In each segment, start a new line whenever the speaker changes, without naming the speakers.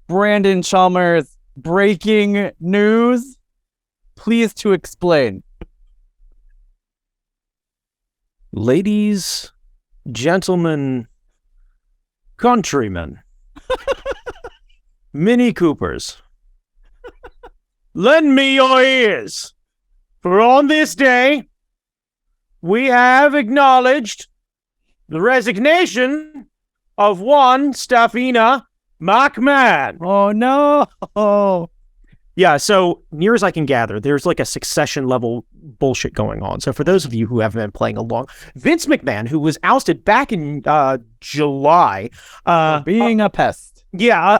Brandon Chalmers, breaking news. Please to explain.
Ladies, gentlemen, countrymen, Mini Coopers, lend me your ears, for on this day we have acknowledged the resignation of one Stefina McMahon.
Oh no.
Yeah, so near as I can gather, there's like a succession level bullshit going on. So for those of you who haven't been playing along, Vince McMahon, who was ousted back in July,
Being a pest.
yeah,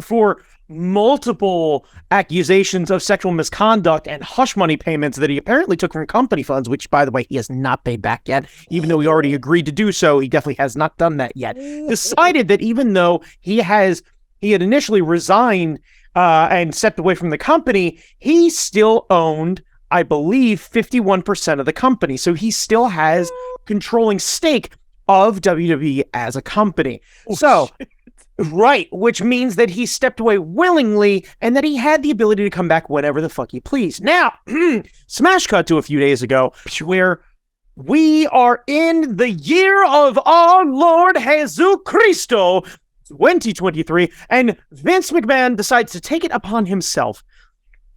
for multiple accusations of sexual misconduct and hush money payments that he apparently took from company funds, which, by the way, he has not paid back yet, even though he already agreed to do so. He definitely has not done that yet. Decided that even though he had initially resigned and stepped away from the company, he still owned, I believe, 51% of the company. So he still has controlling stake of WWE as a company. Right, which means that he stepped away willingly and that he had the ability to come back whenever the fuck he pleased. Now, smash cut to a few days ago, where we are in the year of our Lord Jesus Cristo, 2023, and Vince McMahon decides to take it upon himself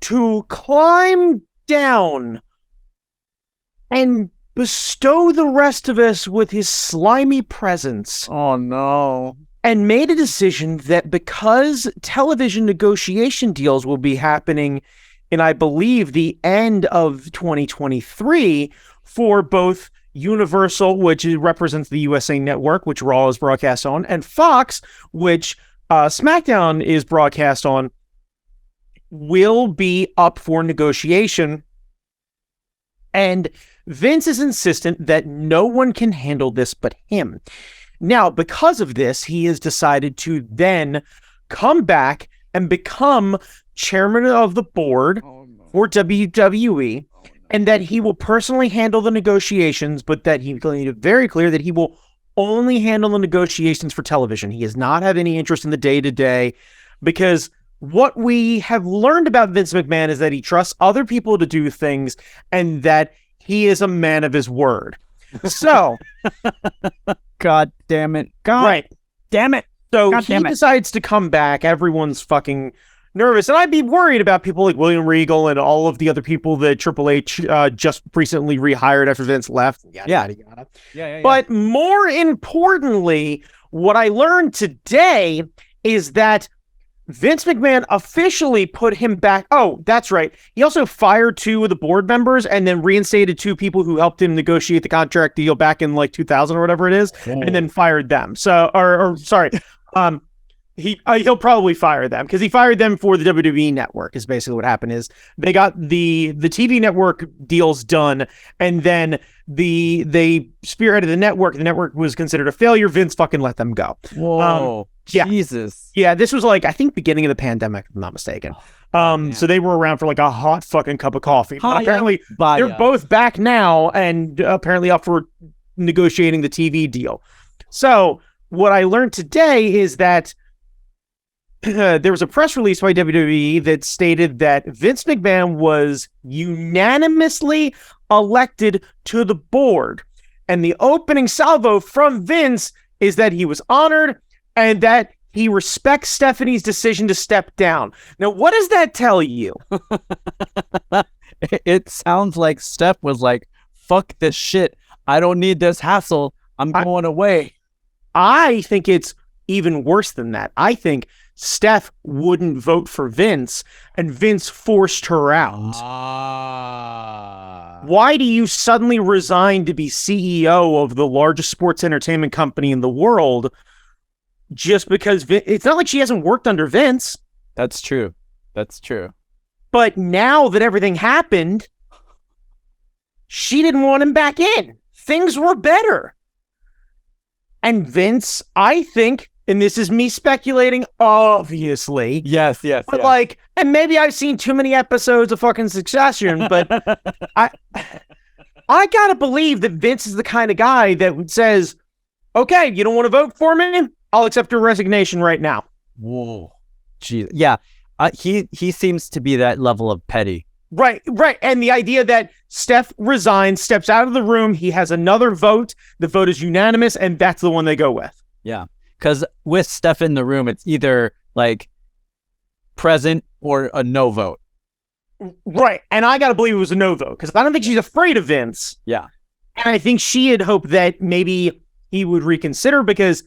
to climb down and bestow the rest of us with his slimy presence.
Oh no.
And made a decision that because television negotiation deals will be happening in, I believe, the end of 2023 for both Universal, which represents the USA Network, which Raw is broadcast on, and Fox, which SmackDown is broadcast on, will be up for negotiation. And Vince is insistent that no one can handle this but him. Now, because of this, he has decided to then come back and become chairman of the board for WWE, and that he will personally handle the negotiations, but that he made it very clear that he will only handle the negotiations for television. He does not have any interest in the day-to-day, because what we have learned about Vince McMahon is that he trusts other people to do things, and that he is a man of his word. So...
God damn it. God
right.
Damn it.
So
God
he decides to come back. Everyone's fucking nervous. And I'd be worried about people like William Regal and all of the other people that Triple H just recently rehired after Vince left.
Yeah.
But more importantly, what I learned today is that Vince McMahon officially put him back. Oh, that's right. He also fired 2 of the board members and then reinstated 2 people who helped him negotiate the contract deal back in like 2000 or whatever it is, and then fired them. So, sorry, he'll probably fire them because he fired them for the WWE network. Is basically what happened. Is they got the TV network deals done, and then they spearheaded the network. The network was considered a failure. Vince fucking let them go.
Whoa.
Yeah.
Jesus.
Yeah, this was like, I think, beginning of the pandemic, if I'm not mistaken. So they were around for like a hot fucking cup of coffee. But apparently, they're both back now and apparently up for negotiating the TV deal. So what I learned today is that there was a press release by WWE that stated that Vince McMahon was unanimously elected to the board. And the opening salvo from Vince is that he was honored and that he respects Stephanie's decision to step down. Now, what does that tell you?
It sounds like Steph was like, fuck this shit. I don't need this hassle. I'm going away.
I think it's even worse than that. I think Steph wouldn't vote for Vince, and Vince forced her out. Why do you suddenly resign to be CEO of the largest sports entertainment company in the world just because it's not like she hasn't worked under Vince?
That's true.
But now that everything happened, she didn't want him back in. Things were better. And Vince, I think, and this is me speculating, obviously.
Yes.
But like, and maybe I've seen too many episodes of fucking Succession, but I gotta believe that Vince is the kind of guy that says, okay, you don't want to vote for me? I'll accept your resignation right now.
Whoa. Jeez. Yeah. He seems to be that level of petty.
Right. And the idea that Steph resigns, steps out of the room, he has another vote. The vote is unanimous, and that's the one they go with.
Yeah. Because with Steph in the room, it's either like present or a no vote.
Right. And I got to believe it was a no vote because I don't think she's afraid of Vince.
Yeah.
And I think she had hoped that maybe he would reconsider because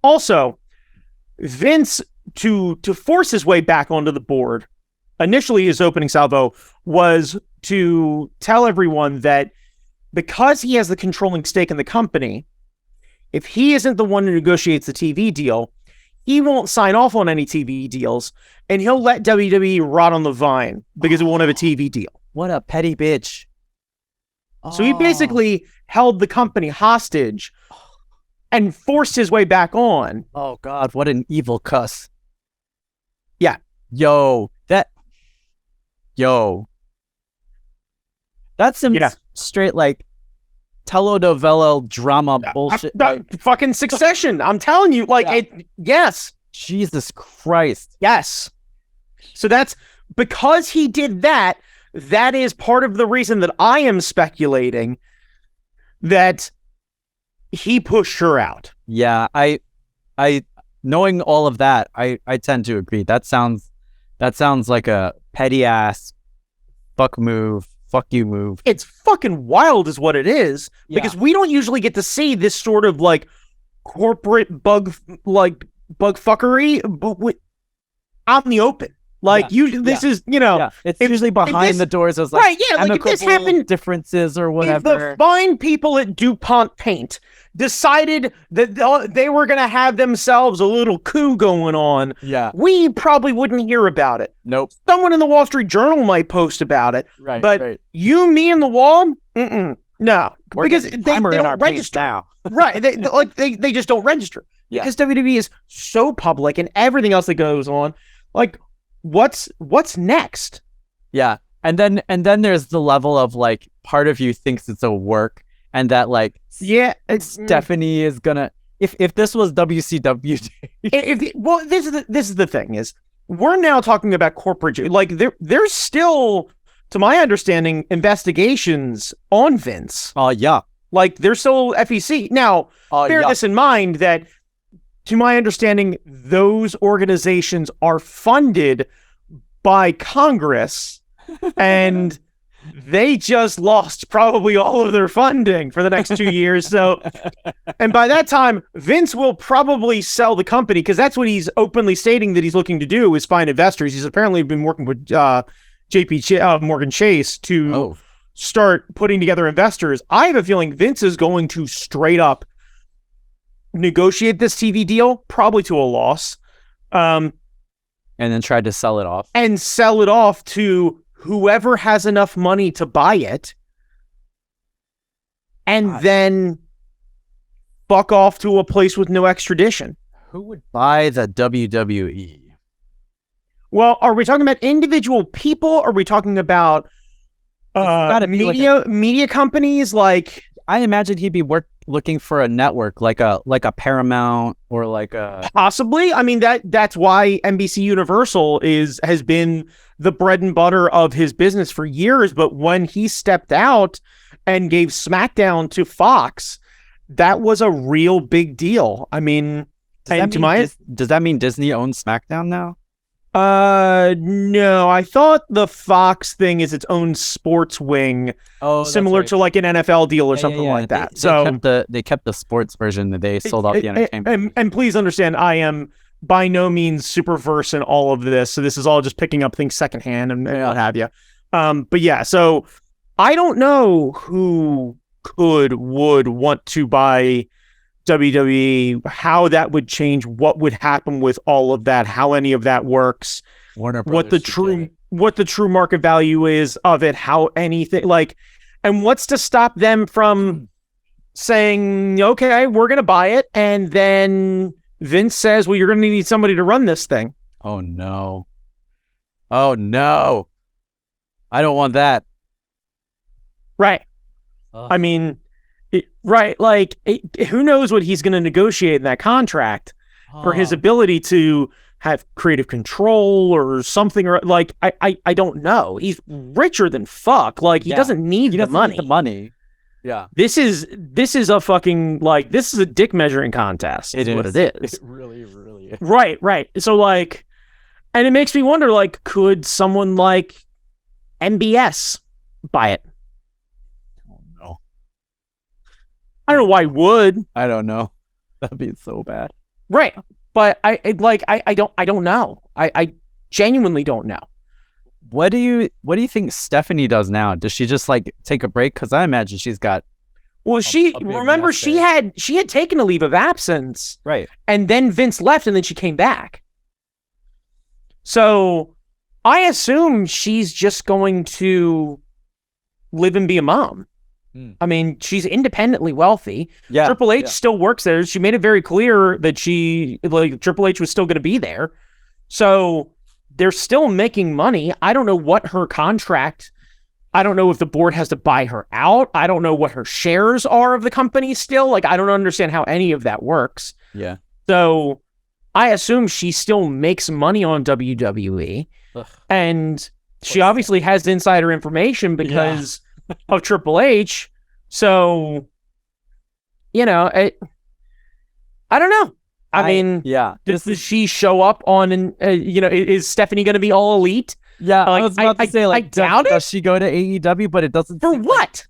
also Vince, to force his way back onto the board, initially his opening salvo was to tell everyone that because he has the controlling stake in the company, if he isn't the one who negotiates the TV deal, he won't sign off on any TV deals, and he'll let WWE rot on the vine because it won't have a TV deal.
What a petty bitch.
So he basically held the company hostage and forced his way back on.
Oh, God, what an evil cuss.
Yeah.
Yo. That's some straight, like, telenovela drama bullshit.
Fucking Succession. I'm telling you, yes.
Jesus Christ.
Yes. So that's because he did that. That is part of the reason that I am speculating that he pushed her out.
Yeah, I knowing all of that, I tend to agree. That sounds like a petty ass fuck you move.
It's fucking wild is what it is, because we don't usually get to see this sort of like corporate bug fuckery out in the open. Like this is,
it's usually behind the doors as like,
right, like if this happened,
differences or whatever.
If the fine people at DuPont Paint decided that they were going to have themselves a little coup going on, we probably wouldn't hear about it.
Nope.
Someone in the Wall Street Journal might post about it.
Right.
But you, me, and the wall, no, because they don't register
now.
Right. They just don't register because WWE is so public and everything else that goes on. Like, what's next?
Yeah. And then there's the level of like part of you thinks it's a work and that like Stephanie is gonna if this was WCW
this is the thing is we're now talking about corporate, like there's still, to my understanding, investigations on Vince. Like there's still FEC. Now bear this in mind that, to my understanding, those organizations are funded by Congress, and they just lost probably all of their funding for the next 2 years. So, and by that time, Vince will probably sell the company because that's what he's openly stating that he's looking to do is find investors. He's apparently been working with Morgan Chase to start putting together investors. I have a feeling Vince is going to straight up negotiate this TV deal, probably to a loss,
and then try to sell it off.
And sell it off to whoever has enough money to buy it, and then fuck off to a place with no extradition.
Who would buy the WWE?
Well, are we talking about individual people? Are we talking about media companies? Like,
I imagine he'd be looking for a network like a Paramount or like a
possibly. I mean that's why NBC Universal has been the bread and butter of his business for years. But when he stepped out and gave SmackDown to Fox, that was a real big deal. I mean,
does that mean Disney owns SmackDown now?
No, I thought the Fox thing is its own sports wing, similar to like an NFL deal or something like that.
They kept the sports version that they sold off the entertainment.
And please understand, I am by no means super versed in all of this, so this is all just picking up things secondhand and what have you. But yeah, so I don't know who would want to buy WWE, how that would change, what would happen with all of that, how any of that works, what the true market value is of it, how anything like, and what's to stop them from saying, okay, we're going to buy it. And then Vince says, well, you're going to need somebody to run this thing.
Oh no. I don't want that.
Right. I mean, who knows what he's going to negotiate in that contract for his ability to have creative control or something, or like I don't know. He's richer than fuck. Like he doesn't need the money.
Need the money. Yeah.
This is a fucking like this is a dick measuring contest. Is what it is.
It really is.
Right. So like, and it makes me wonder, like, could someone like MBS buy it?
Oh no.
I don't know why would.
I don't know. That'd be so bad.
Right. But I don't know. I genuinely don't know.
What do you think Stephanie does now? Does she just like take a break? Because I imagine she's got.
Well, she had taken a leave of absence,
right?
And then Vince left, and then she came back. So I assume she's just going to live and be a mom. I mean, she's independently wealthy.
Yeah,
Triple H still works there. She made it very clear that Triple H was still going to be there. So they're still making money. I don't know what her contract. I don't know if the board has to buy her out. I don't know what her shares are of the company still. Like, I don't understand how any of that works.
Yeah.
So I assume she still makes money on WWE. Ugh. And she obviously has insider information because of Triple H. So, I don't know. I mean, does she show up on, is Stephanie going to be all elite?
Yeah, I was about to say, like,
I doubt it.
Does she go to AEW? But it doesn't.
For what?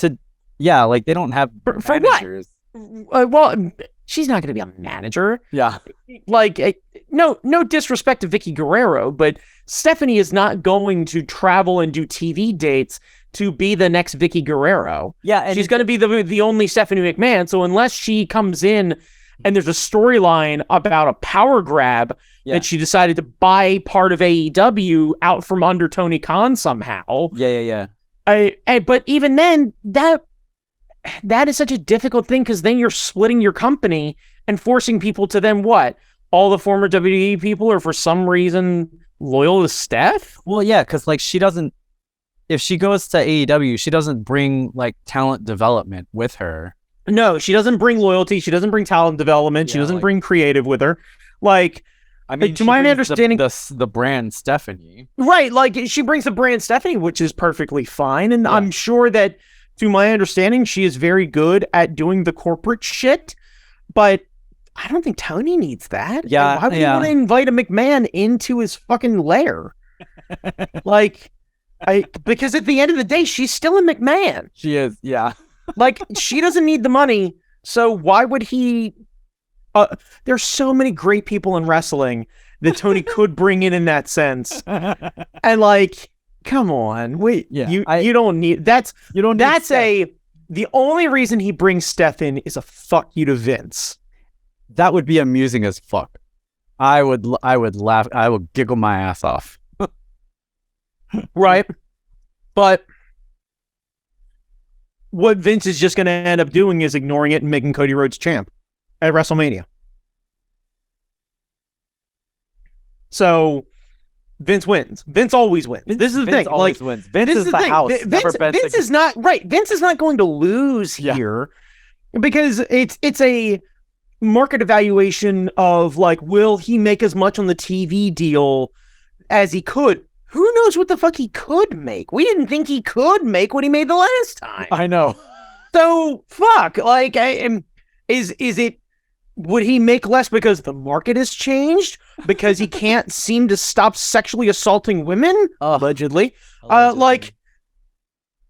Like they don't have
for
managers.
What? Well, she's not going to be a manager.
Yeah.
Like, no disrespect to Vicky Guerrero, but Stephanie is not going to travel and do TV dates to be the next Vicky Guerrero.
Yeah, and
she's going to be the only Stephanie McMahon. So unless she comes in and there's a storyline about a power grab that she decided to buy part of AEW out from under Tony Khan somehow.
Yeah.
But even then, that is such a difficult thing because then you're splitting your company and forcing people to then what? All the former WWE people are for some reason loyal to Steph?
Well, yeah, because like she doesn't. If she goes to AEW, she doesn't bring like talent development with her.
No, she doesn't bring loyalty. She doesn't bring talent development. She doesn't bring creative with her. Like,
I mean,
to my understanding,
the brand Stephanie.
Right, like she brings the brand Stephanie, which is perfectly fine. And I'm sure that, to my understanding, she is very good at doing the corporate shit. But I don't think Tony needs that.
Yeah,
why would you want to invite a McMahon into his fucking lair? Because at the end of the day, she's still a McMahon.
She is, yeah.
Like, she doesn't need the money, so why would he... there's so many great people in wrestling that Tony could bring in that sense. And, like, come on. Wait, you don't need... The only reason he brings Steph in is a fuck you to Vince.
That would be amusing as fuck. I would laugh. I would giggle my ass off.
Right. But what Vince is just going to end up doing is ignoring it and making Cody Rhodes champ at WrestleMania. So Vince wins. Vince always wins. This is the thing.
Always wins. Vince is the house.
Vince is not right. Vince is not going to lose here because it's a market evaluation of like, will he make as much on the TV deal as he could? Who knows what the fuck he could make? We didn't think he could make what he made the last time.
I know.
So fuck. Like, is it? Would he make less because the market has changed? Because he can't seem to stop sexually assaulting women? Allegedly. Like,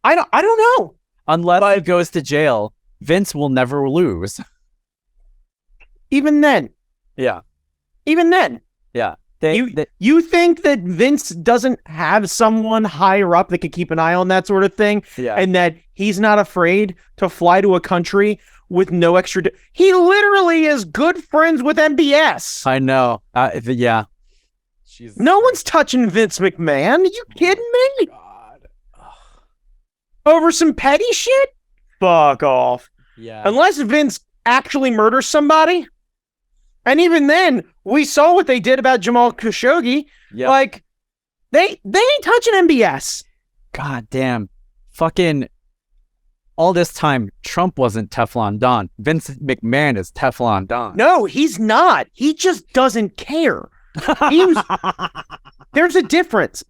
I don't know.
Unless he goes to jail, Vince will never lose.
Even then.
Yeah.
Even then.
Yeah.
You think that Vince doesn't have someone higher up that could keep an eye on that sort of thing?
Yeah.
And that he's not afraid to fly to a country with no extra... He literally is good friends with MBS.
I know. Yeah.
No one's touching Vince McMahon. Are you kidding me?
God.
Over some petty shit? Fuck off.
Yeah.
Unless Vince actually murders somebody. And even then, we saw what they did about Jamal Khashoggi.
Yeah.
Like, they ain't touching MBS.
God damn. Fucking all this time, Trump wasn't Teflon Don. Vince McMahon is Teflon Don.
No, he's not. He just doesn't care. There's a difference.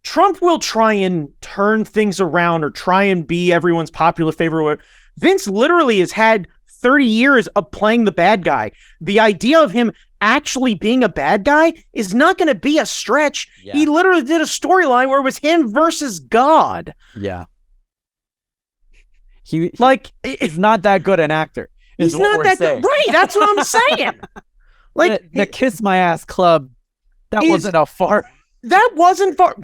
Trump will try and turn things around or try and be everyone's popular favorite. Vince literally has had 30 years of playing the bad guy. The idea of him actually being a bad guy is not going to be a stretch. Yeah. He literally did a storyline where it was him versus God.
Yeah. He's not that good an actor.
He's not that good. Right, that's what I'm saying.
Like the Kiss My Ass Club, that wasn't a fart.
That wasn't far.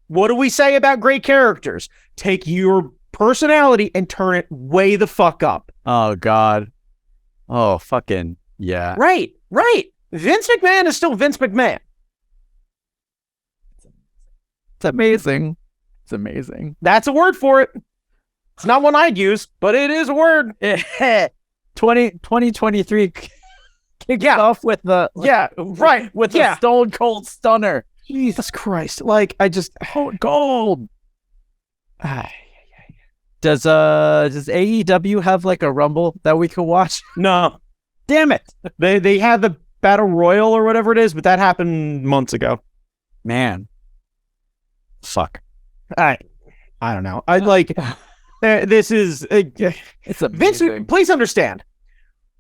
What do we say about great characters? Take your personality and turn it way the fuck up.
Oh, God. Oh, fucking, yeah.
Right. Vince McMahon is still Vince McMahon.
It's amazing. It's amazing.
That's a word for it. It's not one I'd use, but it is a word.
2023 kicks off with the...
with
the Stone Cold Stunner.
Jesus Christ. Like,
gold. Does AEW have like a Rumble that we could watch?
No.
Damn it.
They had the Battle Royal or whatever it is, but that happened months ago.
Man. Fuck.
I don't know. I like this is
it's amazing.
Vince, please understand.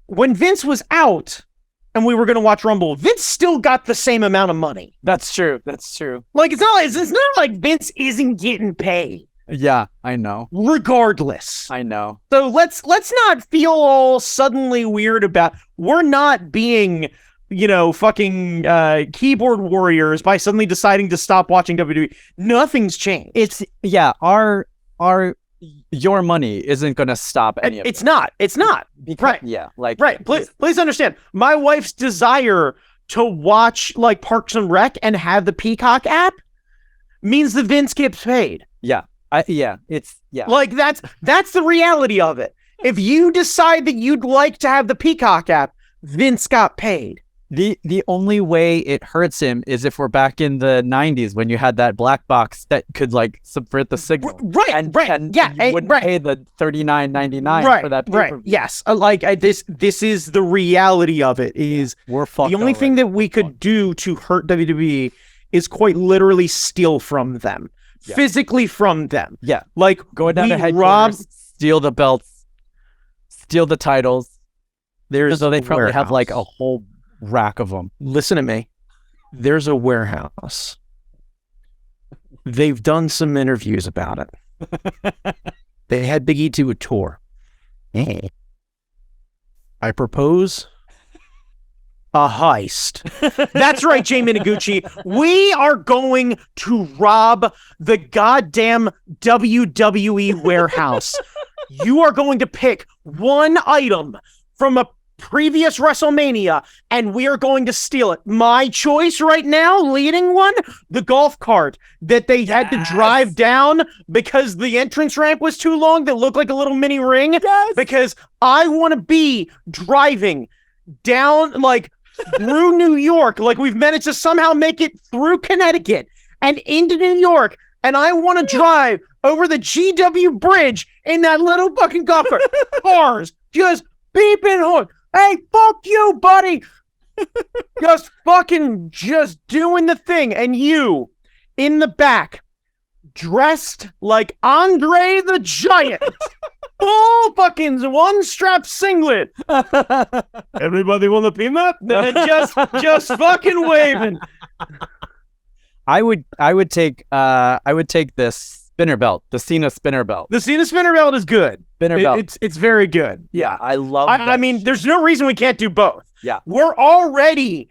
When Vince was out and we were going to watch Rumble, Vince still got the same amount of money.
That's true.
Like it's not like Vince isn't getting paid.
Yeah, I know.
Regardless.
I know.
So let's not feel all suddenly weird about we're not being, fucking keyboard warriors by suddenly deciding to stop watching WWE. Nothing's changed.
It's your money isn't going to stop any of it.
It's not.
Because,
right.
Yeah.
Right. Please understand. My wife's desire to watch like Parks and Rec and have the Peacock app means that Vince gets paid.
Yeah.
Like that's the reality of it. If you decide that you'd like to have the Peacock app, Vince got paid.
The only way it hurts him is if we're back in the 90s when you had that black box that could like subvert the signal.
Right.
And you wouldn't pay the $39.99 for that pay-per-view.
Right. Yes. This is the reality of it. Is
we're fucked.
The only thing that we could do to hurt WWE is quite literally steal from them. Yeah. Physically from them.
Yeah.
Like
go down to headquarters, steal the belts, steal the titles. So they probably have like a whole rack of them.
Listen to me. There's a warehouse. They've done some interviews about it. They had Big E do a tour. I propose a heist. That's right, Jay Minaguchi. We are going to rob the goddamn WWE warehouse. You are going to pick one item from a previous WrestleMania, and we are going to steal it. My choice right now, leading one, the golf cart that they had to drive down because the entrance ramp was too long that looked like a little mini ring.
Yes.
Because I want to be driving down, like, through New York, like we've managed to somehow make it through Connecticut and into New York, and I want to drive over the GW bridge in that little fucking golf cart. Cars just beeping horn. Hey, fuck you, buddy. Just doing the thing. And you in the back, dressed like Andre the Giant. Full fucking one strap singlet. Everybody want a peanut? just fucking waving.
I would take this spinner belt, the Cena spinner belt.
The Cena spinner belt is good. It's very good.
Yeah, I love that.
I mean, there's no reason we can't do both.
Yeah.
We're already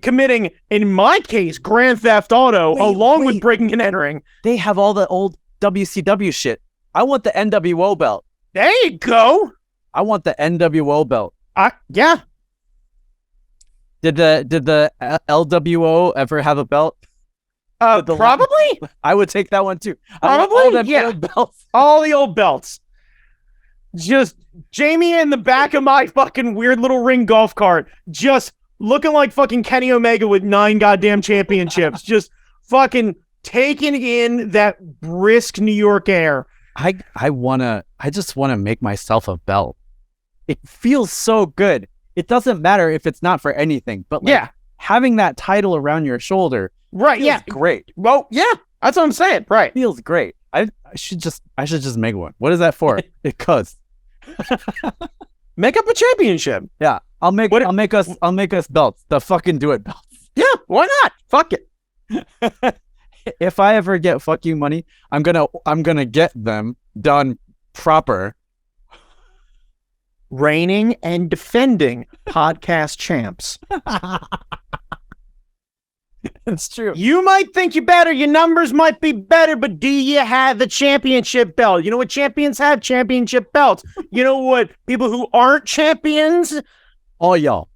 committing, in my case, Grand Theft Auto along with breaking and entering.
They have all the old WCW shit. I want the NWO belt.
There you go.
I want the NWO belt.
Yeah.
Did the LWO ever have a belt?
Probably.
I would take that one too.
Probably, yeah. Old belts. All the old belts. Just Jamie in the back of my fucking weird little ring golf cart, just looking like fucking Kenny Omega with 9 goddamn championships. Just fucking taking in that brisk New York air.
I just wanna make myself a belt. It feels so good. It doesn't matter if it's not for anything, but like, having that title around your shoulder, feels great.
Well, yeah, that's what I'm saying. Right,
feels great. I should just make one. What is that for? Because
make up a championship.
Yeah, I'll make us belts. The fucking do it belts.
Yeah, why not? Fuck it.
If I ever get fuck you money, I'm gonna get them done proper.
Reigning and defending podcast champs.
It's true.
You might think you're better, your numbers might be better, but do you have the championship belt? You know what champions have? Championship belts. You know what people who aren't champions?
All y'all.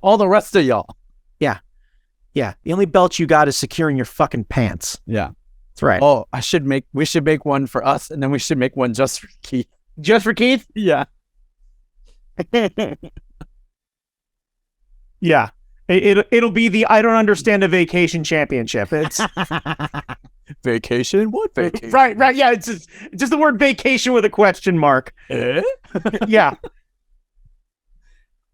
All the rest of y'all.
Yeah. Yeah. The only belt you got is securing your fucking pants.
Yeah.
That's right.
Oh, we should make one for us, and then we should make one just for Keith.
Just for Keith?
Yeah.
Yeah. It'll be the I don't understand a vacation championship. It's
vacation? What vacation?
Right. Yeah, it's just the word vacation with a question mark. Yeah.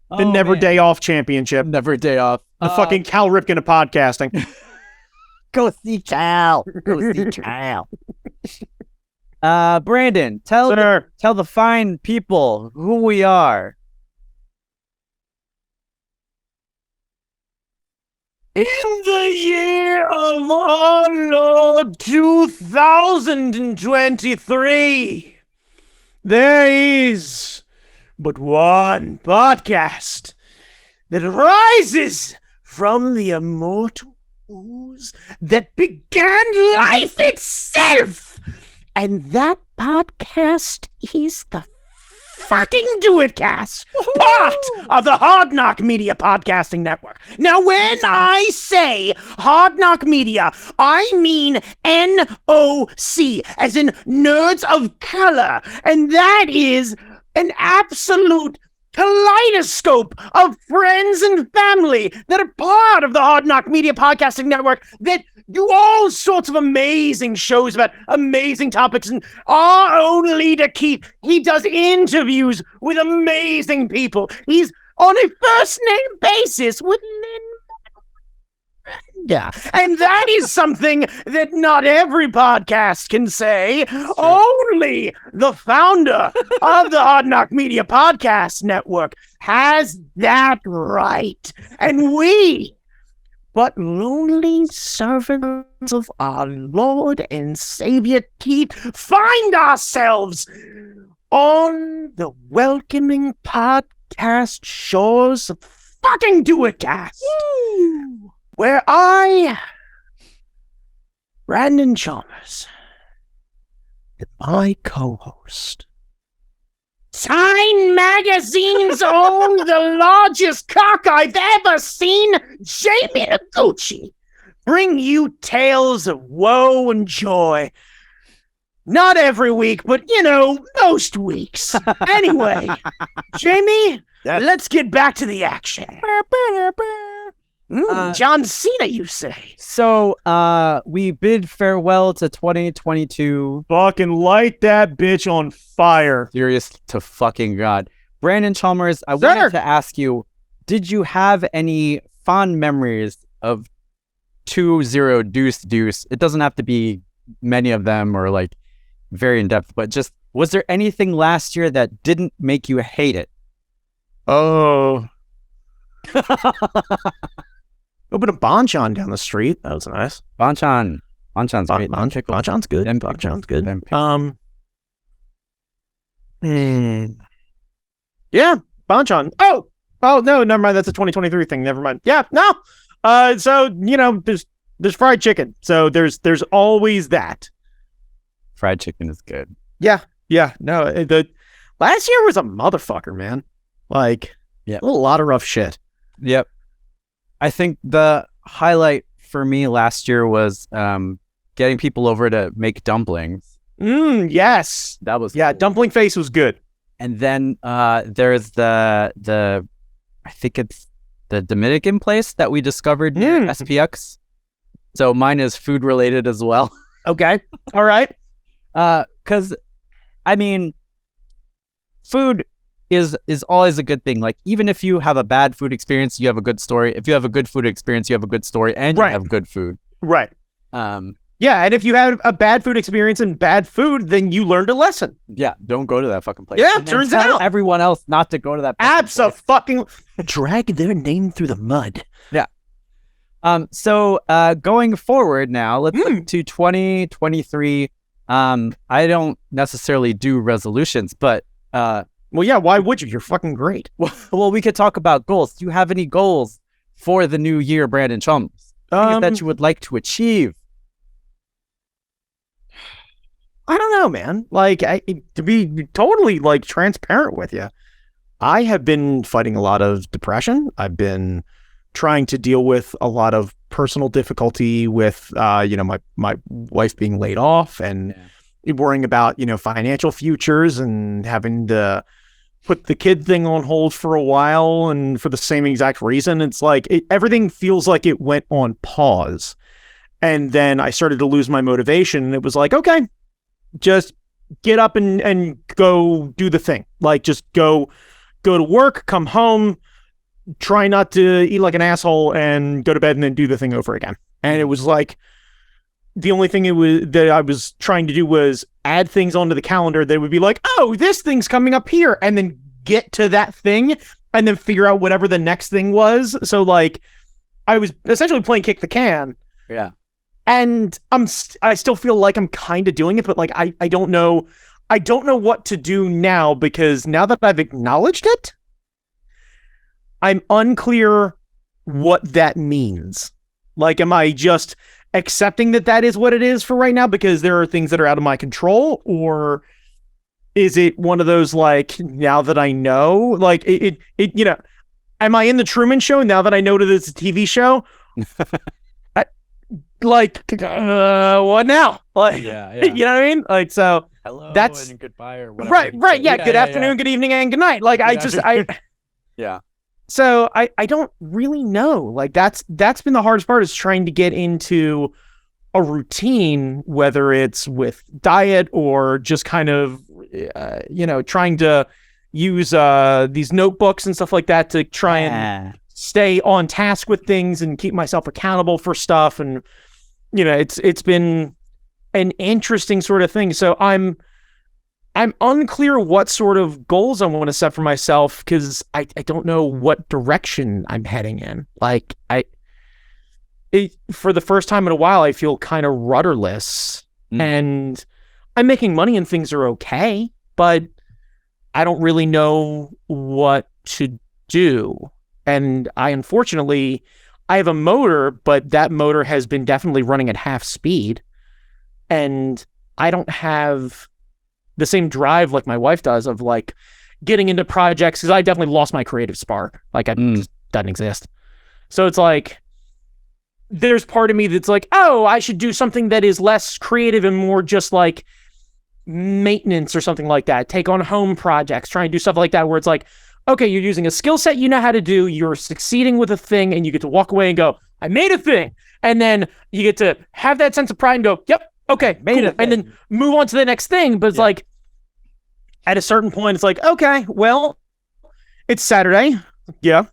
The Never Day Off Championship.
Never Day Off.
The fucking Cal Ripken of podcasting.
Go see Cal. Go see Cal. Brandon, tell the fine people who we are.
In the year of our Lord 2023, there is but one podcast that rises from the immortal ooze that began life itself. And that podcast is the fucking Do It Cast, part of the Hard Knock Media Podcasting Network. Now, when I say Hard Knock Media, I mean NOC, as in Nerds of Color. And that is an absolute kaleidoscope of friends and family that are part of the Hard Knock Media Podcasting Network that do all sorts of amazing shows about amazing topics. And our own leader, Keith, he does interviews with amazing people. He's on a first-name basis with Lynn. Yeah, and that is something that not every podcast can say. Only the founder of the Hard Knock Media Podcast Network has that right. And we, but lonely servants of our Lord and Savior Keith, find ourselves on the welcoming podcast shores of fucking Do It Cast. Woo! Where I, Brandon Chalmers, and my co-host, Time Magazine's own the largest cock I've ever seen, Jamie Noguchi, bring you tales of woe and joy. Not every week, but, most weeks. Anyway, Jamie, let's get back to the action. John Cena, you say?
So, we bid farewell to 2022.
Fucking light that bitch on fire.
Serious to fucking God. Brandon Chalmers, I wanted to ask you, did you have any fond memories of 2-0 deuce deuce? It doesn't have to be many of them or like very in depth, but just, was there anything last year that didn't make you hate it?
Oh. Open a Bonchon down the street. That was nice.
Bonchon's great.
Bonchon's good. Bonchon's good. Yeah, Bonchon. Oh, no, never mind. That's a 2023 thing. Never mind. Yeah, no. So there's fried chicken. So there's always that.
Fried chicken is good.
Yeah. No, the last year was a motherfucker, man. Like, a lot of rough shit.
Yep. I think the highlight for me last year was getting people over to make dumplings.
Yes.
That was
cool. Dumpling Face was good.
And then there's the I think it's the Dominican place that we discovered near SPX. So mine is food related as well.
Okay. All right.
Because I mean, food is always a good thing. Like, even if you have a bad food experience, you have a good story. If you have a good food experience, you have a good story, and you have good food.
Right. Yeah, and if you had a bad food experience and bad food, then you learned a lesson.
Yeah, don't go to that fucking place.
Yeah,
and
turns
tell
out
everyone else not to go to that.
Fucking drag their name through the mud.
Yeah. So going forward now, let's look to 2023. I don't necessarily do resolutions, but
well, yeah, why would you? You're fucking great.
Well, we could talk about goals. Do you have any goals for the new year, Brandon Chalmers? Things that you would like to achieve?
I don't know, man. Like, to be totally like transparent with you, I have been fighting a lot of depression. I've been trying to deal with a lot of personal difficulty with, my wife being laid off and worrying about, financial futures and having to put the kid thing on hold for a while. And for the same exact reason, it's like everything feels like it went on pause. And then I started to lose my motivation, and it was like, okay, just get up and go do the thing. Like, just go to work, come home, try not to eat like an asshole, and go to bed and then do the thing over again. And it was like, the only thing that I was trying to do was add things onto the calendar that would be like, oh, this thing's coming up here, and then get to that thing and then figure out whatever the next thing was. So like, I was essentially playing kick the can.
Yeah.
And I still feel like I'm kind of doing it, but like, I don't know what to do now, because now that I've acknowledged it, I'm unclear what that means. Like, am I just accepting that is what it is for right now because there are things that are out of my control? Or is it one of those, like, now that I know, like am I in the Truman Show now that I know that it's a TV show? What now? Like,
yeah.
You know what I mean? Like, so
hello
that's
and goodbye or whatever.
Right. Yeah. Good afternoon, good evening, and good night. Like,
yeah.
So I don't really know. Like, that's been the hardest part, is trying to get into a routine, whether it's with diet or just kind of, trying to use these notebooks and stuff like that to try and stay on task with things and keep myself accountable for stuff. And, it's been an interesting sort of thing. So I'm unclear what sort of goals I want to set for myself, because I don't know what direction I'm heading in. Like, for the first time in a while, I feel kind of rudderless, and I'm making money and things are okay, but I don't really know what to do. And unfortunately, I have a motor, but that motor has been definitely running at half speed, and I don't have the same drive like my wife does of like getting into projects, because I definitely lost my creative spark. Like, it just doesn't exist. So it's like, there's part of me that's like, oh, I should do something that is less creative and more just like maintenance or something like that. Take on home projects, try and do stuff like that, where it's like, okay, you're using a skill set you know how to do, you're succeeding with a thing, and you get to walk away and go, I made a thing. And then you get to have that sense of pride and go, yep, okay, made it, and then move on to the next thing. But it's like, at a certain point, it's like, okay, well, it's Saturday. Yeah.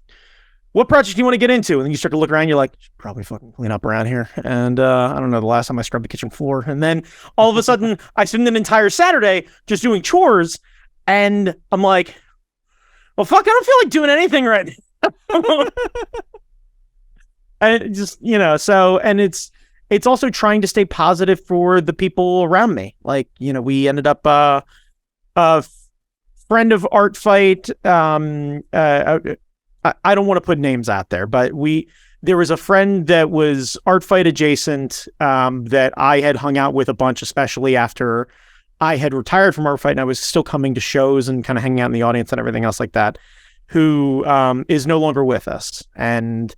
What project do you want to get into? And then you start to look around, you're like, should probably fucking clean up around here. And I don't know, the last time I scrubbed the kitchen floor. And then all of a sudden, I spend an entire Saturday just doing chores. And I'm like, well, fuck, I don't feel like doing anything right now. And just, so, and it's also trying to stay positive for the people around me. Like, we ended up, a friend of Art Fight, I don't want to put names out there, but there was a friend that was Art Fight adjacent, that I had hung out with a bunch, especially after I had retired from Art Fight and I was still coming to shows and kind of hanging out in the audience and everything else like that, who is no longer with us. And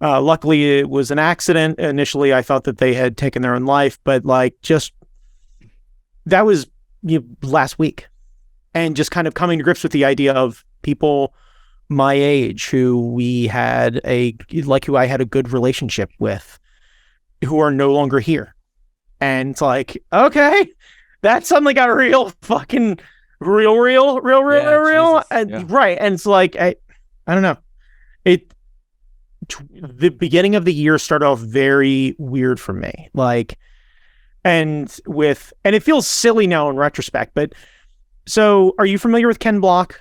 luckily it was an accident. Initially, I thought that they had taken their own life, but like, just, that was last week. And just kind of coming to grips with the idea of people my age who I had a good relationship with, who are no longer here. And it's like, okay, that suddenly got real fucking real.
Jesus.
And, right. And it's like, I don't know. The beginning of the year started off very weird for me. Like, and it feels silly now in retrospect, but so are you familiar with Ken Block?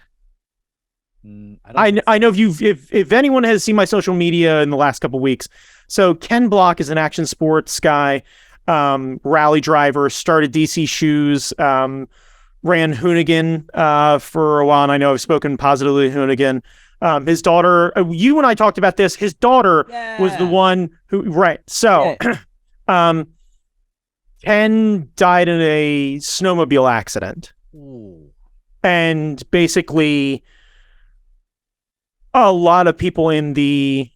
I know if anyone has seen my social media in the last couple of weeks. So Ken Block is an action sports guy, rally driver, started DC Shoes, ran Hoonigan for a while, and I know I've spoken positively to Hoonigan. His daughter, you and I talked about this. His daughter was the one who, right? So, Ken died in a snowmobile accident.
Ooh.
And basically a lot of people in the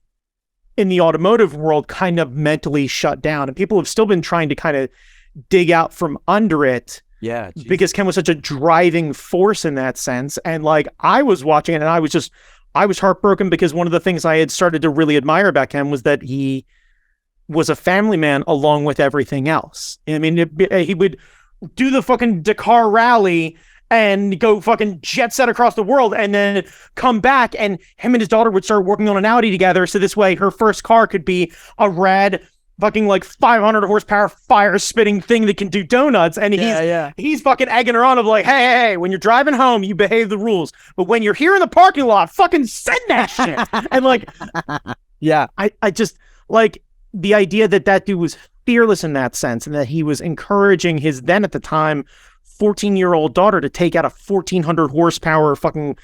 automotive world kind of mentally shut down, and people have still been trying to kind of dig out from under it.
Yeah. Geez.
Because Ken was such a driving force in that sense. And like, I was watching it and I was heartbroken, because one of the things I had started to really admire about Ken was that he was a family man along with everything else. I mean, he would do the fucking Dakar rally and go fucking jet set across the world, and then come back, and him and his daughter would start working on an Audi together. So this way her first car could be a rad fucking like 500 horsepower fire spitting thing that can do donuts. And he's fucking egging her on of like, hey, when you're driving home, you behave the rules. But when you're here in the parking lot, fucking send that shit. And like,
yeah,
I just like the idea that dude was fearless in that sense, and that he was encouraging his then at the time 14-year-old daughter to take out a 1400 horsepower fucking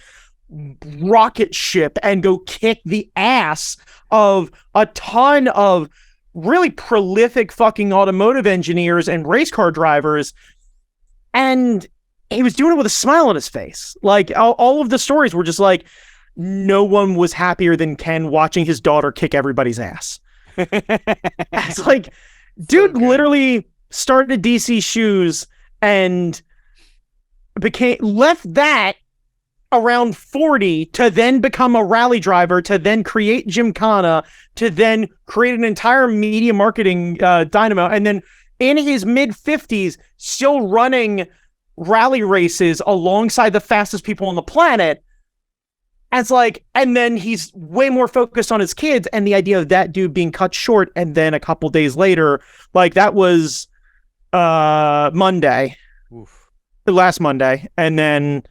rocket ship and go kick the ass of a ton of really prolific fucking automotive engineers and race car drivers. And he was doing it with a smile on his face. Like, all of the stories were just like, no one was happier than Ken watching his daughter kick everybody's ass. It's like, dude literally started DC Shoes and left that around 40 to then become a rally driver, to then create Gymkhana, to then create an entire media marketing dynamo, and then in his mid 50s still running rally races alongside the fastest people on the planet. And it's like, and then he's way more focused on his kids, and the idea of that dude being cut short, and then a couple days later, like that was Monday. Oof. Last Monday, and then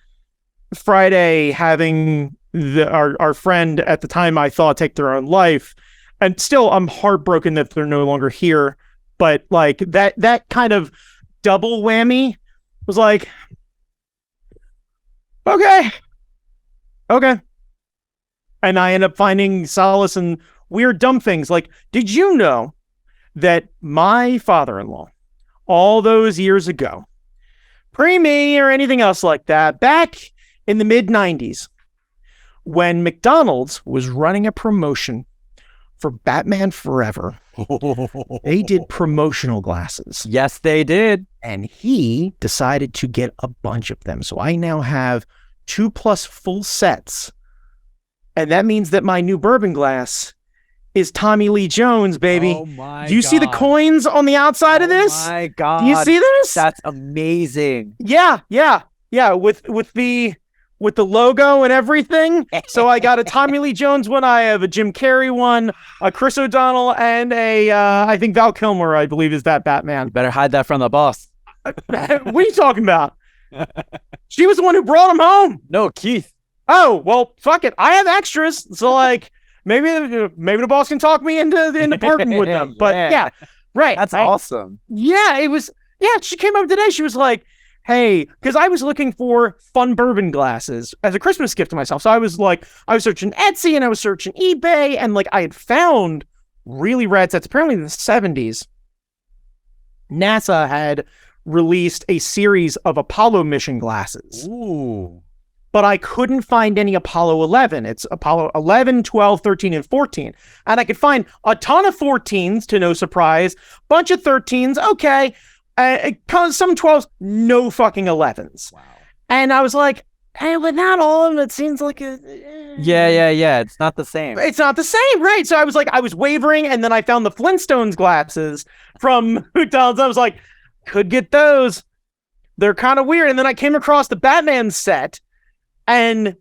Friday having our friend at the time I thought take their own life. And still I'm heartbroken that they're no longer here, but like that kind of double whammy was like, okay, and I end up finding solace in weird dumb things. Like, did you know that my father-in-law all those years ago, pre-me or anything else like that, back in the mid-90s, when McDonald's was running a promotion for Batman Forever, they did promotional glasses.
Yes, they did.
And he decided to get a bunch of them. So I now have 2+ full sets. And that means that my new bourbon glass is Tommy Lee Jones, baby.
Oh my
Do you see the coins on the outside of this?
Oh my God.
Do you see this?
That's amazing.
Yeah. With the logo and everything. So I got a Tommy Lee Jones one. I have a Jim Carrey one, a Chris O'Donnell, and I think Val Kilmer, I believe, is that Batman.
You better hide that from the boss.
What are you talking about? She was the one who brought him home.
No, Keith.
Oh, well, fuck it. I have extras. So like, maybe the boss can talk me into parking with them. But yeah, right.
That's awesome.
Yeah, it was. Yeah, she came up today. She was like, hey, because I was looking for fun bourbon glasses as a Christmas gift to myself. So I was searching Etsy and I was searching eBay, and like I had found really rad sets. Apparently in the 70s, NASA had released a series of Apollo mission glasses.
Ooh.
But I couldn't find any Apollo 11. It's Apollo 11, 12, 13, and 14. And I could find a ton of 14s, to no surprise, bunch of 13s, okay, some 12s, no fucking 11s.
Wow.
And I was like, Hey, without all of it seems like a...
Yeah. It's not the same.
It's not the same, right? So I was wavering, and then I found the Flintstones glasses from McDonald's. I was like, could get those. They're kind of weird. And then I came across the Batman set, and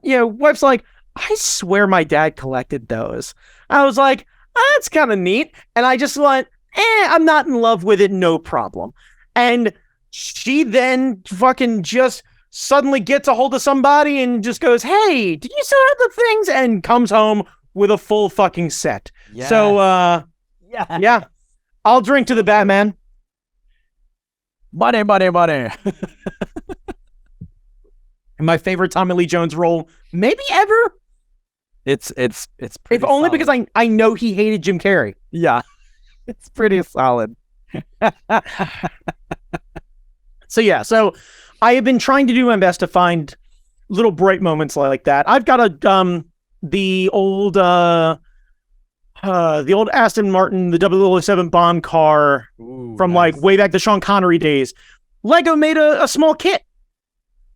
wife's like, I swear my dad collected those. I was like, that's kind of neat. And I just went, I'm not in love with it, no problem. And she then fucking just suddenly gets a hold of somebody and just goes, hey, did you still have the things? And comes home with a full fucking set. Yes. So, yeah, I'll drink to the Batman.
Money.
My favorite Tommy Lee Jones role, maybe ever.
It's pretty
if only
solid.
because I know he hated Jim Carrey.
Yeah, it's pretty solid.
So I have been trying to do my best to find little bright moments like that. I've got the old Aston Martin, the 007 Bond car. From nice. Like way back the Sean Connery days. Lego made a small kit.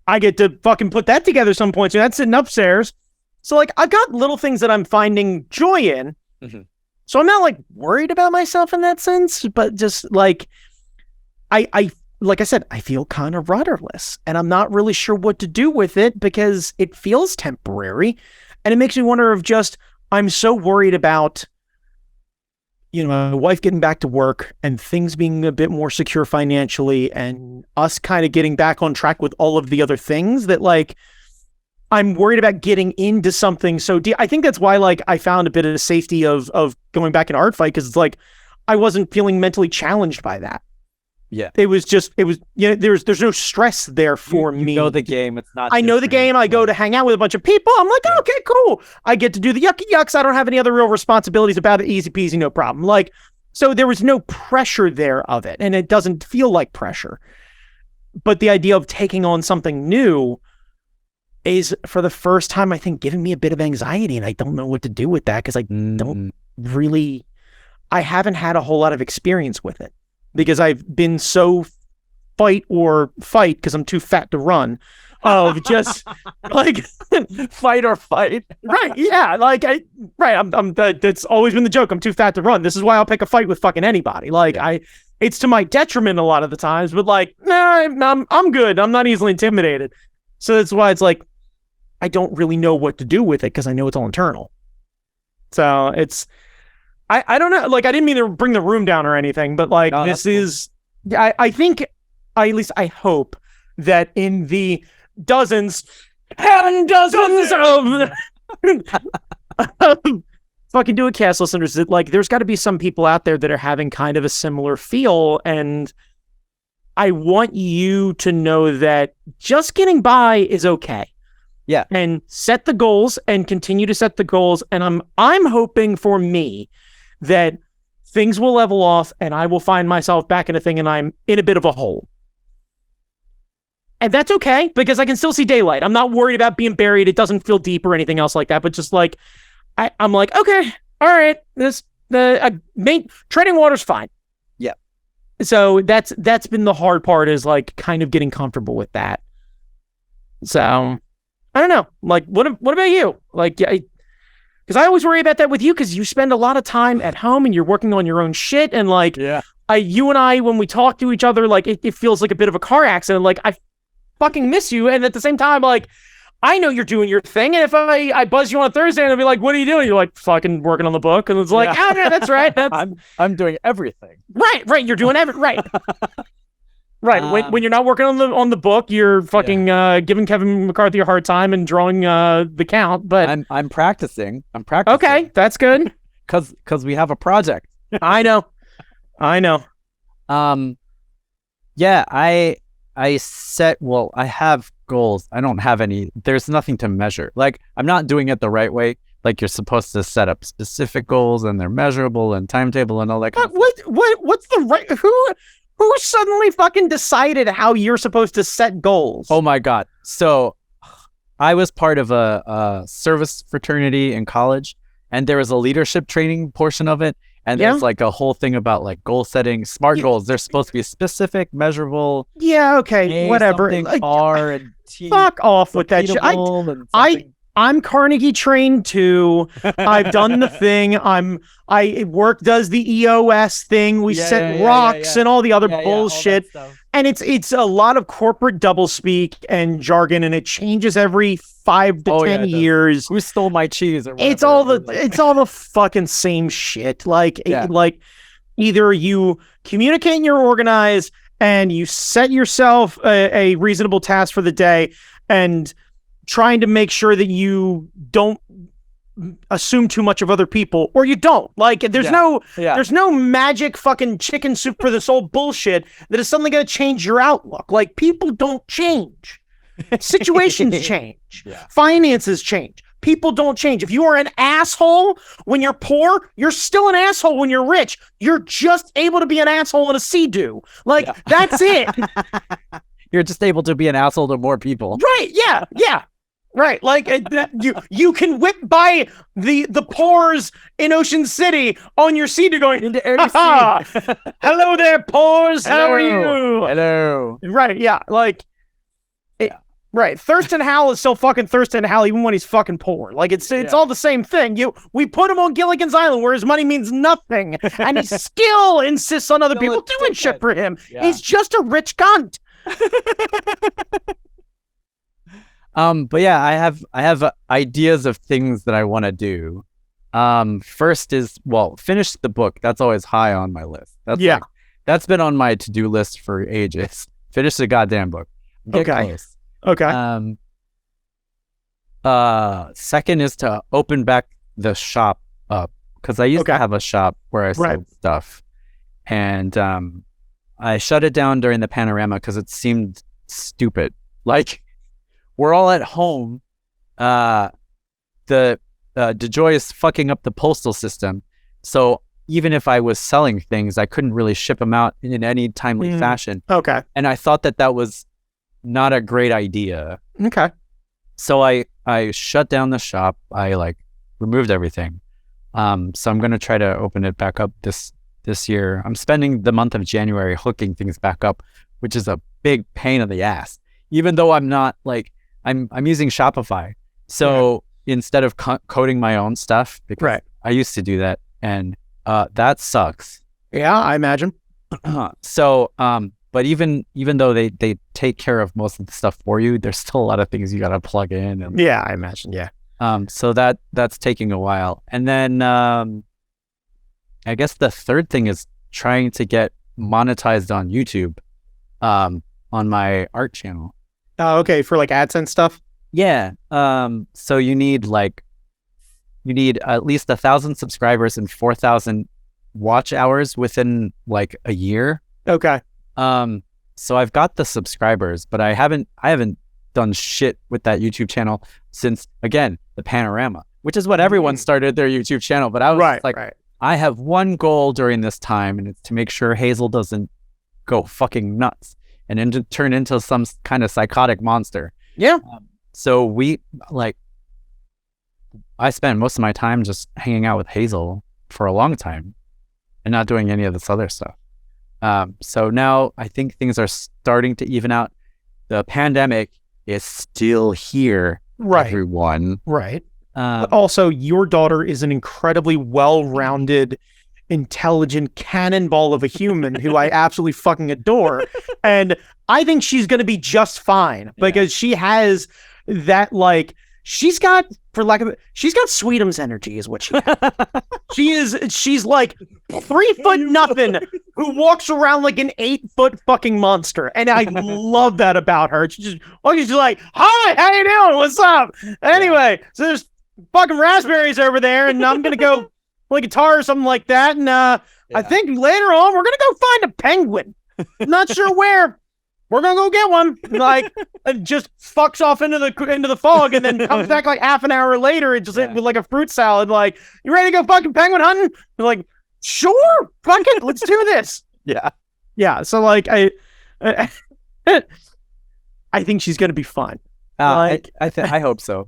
I get to fucking put that together some point. So that's sitting upstairs. So like I've got little things that I'm finding joy in. Mm-hmm. So I'm not like worried about myself in that sense, but just like I like I said, I feel kind of rudderless, and I'm not really sure what to do with it because it feels temporary, and it makes me wonder if just I'm so worried about, my wife getting back to work and things being a bit more secure financially and us kind of getting back on track with all of the other things that like I'm worried about getting into something so deep. I think that's why like I found a bit of the safety of going back in art fight, because it's like I wasn't feeling mentally challenged by that.
Yeah.
There's no stress there for me.
You know the game. It's not.
I know the game. I go to hang out with a bunch of people. I'm like, okay, cool. I get to do the yucky yucks. I don't have any other real responsibilities about it. Easy peasy, no problem. Like, so there was no pressure there of it, and it doesn't feel like pressure. But the idea of taking on something new is, for the first time, I think, giving me a bit of anxiety, and I don't know what to do with that because I haven't had a whole lot of experience with it. Because I've been so fight because I'm too fat to run, of just like
fight or fight.
Right. Yeah. Like, I'm that's always been the joke. I'm too fat to run. This is why I'll pick a fight with fucking anybody. Like it's to my detriment a lot of the times, but like, nah, I'm good. I'm not easily intimidated. So that's why it's like, I don't really know what to do with it because I know it's all internal. So it's, I don't know. Like, I didn't mean to bring the room down or anything, but like, this is, cool. I think, at least I hope that in the dozens and dozens of fucking Do It Cast listeners, that like, there's got to be some people out there that are having kind of a similar feel. And I want you to know that just getting by is okay.
Yeah.
And set the goals and continue to set the goals. And I'm hoping for me that things will level off and I will find myself back in a thing and I'm in a bit of a hole. And that's okay, because I can still see daylight. I'm not worried about being buried. It doesn't feel deep or anything else like that, but just like, I'm like, okay, all right, treading water's fine.
Yeah. So
that's been the hard part, is like kind of getting comfortable with that. So I don't know. Like, what about you? Like, because I always worry about that with you, because you spend a lot of time at home and you're working on your own shit. And like, you and I, when we talk to each other, like it feels like a bit of a car accident. Like, I fucking miss you. And at the same time, like, I know you're doing your thing. And if I buzz you on a Thursday and I'll be like, what are you doing? You're like, fucking working on the book. And it's like, yeah, that's right.
I'm doing everything.
Right. You're doing everything. Right. Right. When you're not working on the book, you're fucking giving Kevin McCarthy a hard time and drawing the count. But
I'm practicing.
Okay, that's good.
Because we have a project.
I know.
Yeah. I have goals. I don't have any. There's nothing to measure. Like, I'm not doing it the right way. Like, you're supposed to set up specific goals and they're measurable and timetable and all that.
What's the right? Who suddenly fucking decided how you're supposed to set goals?
Oh my God. So I was part of a service fraternity in college, and there was a leadership training portion of it. And there's like a whole thing about like goal setting, SMART goals. They're supposed to be specific, measurable.
Yeah, okay, whatever.
R and T.
Fuck off with that shit. I'm Carnegie trained too. I've done the thing. Work does the EOS thing. We set rocks and all the other bullshit. And it's a lot of corporate doublespeak and jargon, and it changes every 5 to 10 years.
Who stole my cheese? Or
it's all the fucking same shit. Like either you communicate and you're organized, and you set yourself a reasonable task for the day, and trying to make sure that you don't assume too much of other people, or you don't. Like, there's no magic fucking chicken soup for this old bullshit that is suddenly going to change your outlook. Like, people don't change. Situations change. Finances change. People don't change. If you are an asshole when you're poor, you're still an asshole when you're rich. You're just able to be an asshole in a sea-doo. Like, that's it.
You're just able to be an asshole to more people.
Right, yeah. Right, like you can whip by the pores in Ocean City on your sea-doo going into hello there, pores. How are you?
Hello.
Right, yeah, like right. Thurston Howell is still fucking Thurston Howell even when he's fucking poor. Like it's all the same thing. We put him on Gilligan's Island where his money means nothing, and he still insists on other people doing shit for him. Yeah. He's just a rich cunt.
But yeah, I have ideas of things that I want to do. First is, finish the book. That's always high on my list. That's been on my to-do list for ages. Finish the goddamn book. Get close.
Okay.
Second is to open back the shop up, because I used to have a shop where I sold stuff, and I shut it down during the panorama because it seemed stupid. Like, we're all at home. DeJoy is fucking up the postal system. So even if I was selling things, I couldn't really ship them out in any timely fashion.
Okay.
And I thought that was not a great idea.
Okay.
So I shut down the shop. I removed everything. So I'm going to try to open it back up this year. I'm spending the month of January hooking things back up, which is a big pain in the ass. Even though I'm not I'm using Shopify. So instead of coding my own stuff, because I used to do that, and that sucks.
Yeah, I imagine.
So, but even though they take care of most of the stuff for you, there's still a lot of things you got to plug in. And,
yeah, I imagine. Yeah.
So that's taking a while. And then I guess the third thing is trying to get monetized on YouTube on my art channel.
Oh, okay. For AdSense stuff?
Yeah. So you need at least 1,000 subscribers and 4,000 watch hours within a year.
Okay.
So I've got the subscribers, but I haven't done shit with that YouTube channel since, again, the panorama, which is what everyone started their YouTube channel. But I was I have one goal during this time, and it's to make sure Hazel doesn't go fucking nuts and turn into some kind of psychotic monster.
Yeah.
So I spent most of my time just hanging out with Hazel for a long time and not doing any of this other stuff. So now I think things are starting to even out. The pandemic is still here, everyone.
Right. But also, your daughter is an incredibly well-rounded, intelligent cannonball of a human who I absolutely fucking adore. And I think she's going to be just fine because she has that, she's got Sweetums energy is what she has. She's 3 foot nothing who walks around like an 8 foot fucking monster. And I love that about her. She's like, hi, how you doing? What's up? Anyway, so there's fucking raspberries over there, and I'm going to go play guitar or something like that. And I think later on, we're going to go find a penguin. Not sure where. We're going to go get one. It just fucks off into the fog and then comes back half an hour later and just with a fruit salad. You ready to go fucking penguin hunting? You're sure, fuck it, let's do this.
Yeah.
Yeah. So I think she's going to be fun.
I hope so.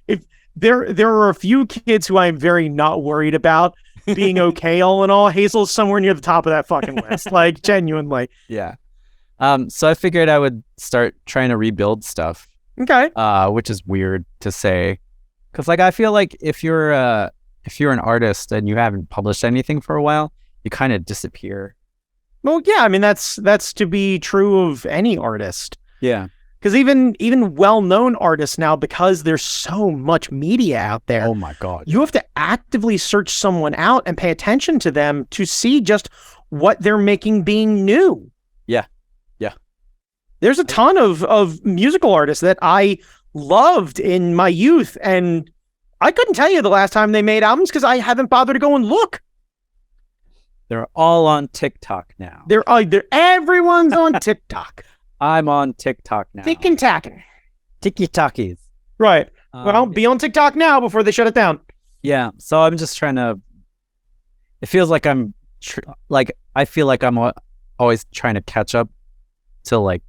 If there are a few kids who I'm very not worried about being okay all in all. Hazel's somewhere near the top of that fucking list, like genuinely.
Yeah. So I figured I would start trying to rebuild stuff.
Okay.
Which is weird to say, because like I feel like if you're an artist and you haven't published anything for a while, you kind of disappear.
Well, yeah, I mean that's to be true of any artist.
Yeah.
Because even well-known artists now, because there's so much media out there.
Oh my God.
You have to actively search someone out and pay attention to them to see just what they're making being new.
Yeah. Yeah.
There's a ton of musical artists that I loved in my youth, and I couldn't tell you the last time they made albums because I haven't bothered to go and look.
They're all on TikTok now.
Everyone's on TikTok.
I'm on TikTok now.
Tick-and-tacking.
Tiki-talkies.
Right. Well, be on TikTok now before they shut it down.
Yeah. So I'm just trying to. It feels like I feel like I'm always trying to catch up to like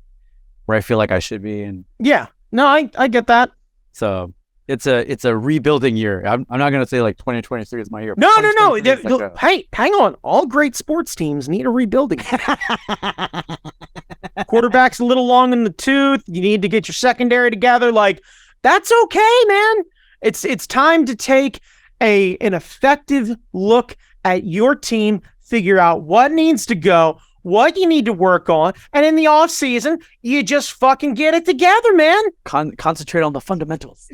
where I feel like I should be, and
yeah. No, I get that.
So it's a rebuilding year. I'm not gonna say like 2023 is my year.
No. Hey, hang on. All great sports teams need a rebuilding. Quarterback's a little long in the tooth. You need to get your secondary together. Like, that's okay, man. It's time to take an effective look at your team, figure out what needs to go, what you need to work on, and in the off season, you just fucking get it together, man.
Concentrate on the fundamentals.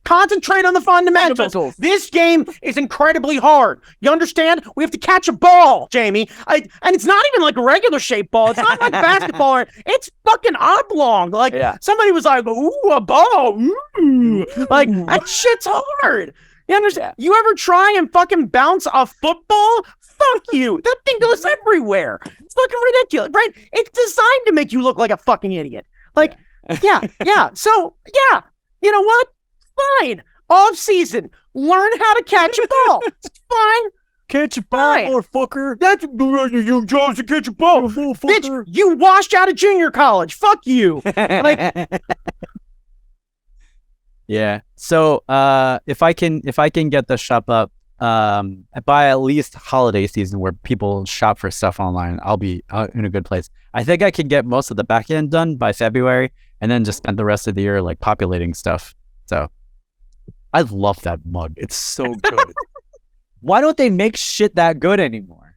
Concentrate on the fundamentals. This game is incredibly hard. You understand? We have to catch a ball, Jamie. And it's not even like a regular shaped ball. It's not like basketball. It's fucking oblong. Like somebody was like, "Ooh, a ball." Ooh. Like that shit's hard. You understand? You ever try and fucking bounce a football? Fuck you. That thing goes everywhere. It's fucking ridiculous, right? It's designed to make you look like a fucking idiot. Like, yeah. So, yeah. You know what? Fine. Off season. Learn how to catch a ball. It's fine.
Catch a ball, motherfucker.
That's your job to catch a ball. Bitch, you washed out of junior college. Fuck you. Like,
yeah. So, if I can get the shop up, by at least holiday season where people shop for stuff online, I'll be in a good place. I think I can get most of the back end done by February, and then just spend the rest of the year like populating stuff. So, I love that mug. It's so good. Why don't they make shit that good anymore?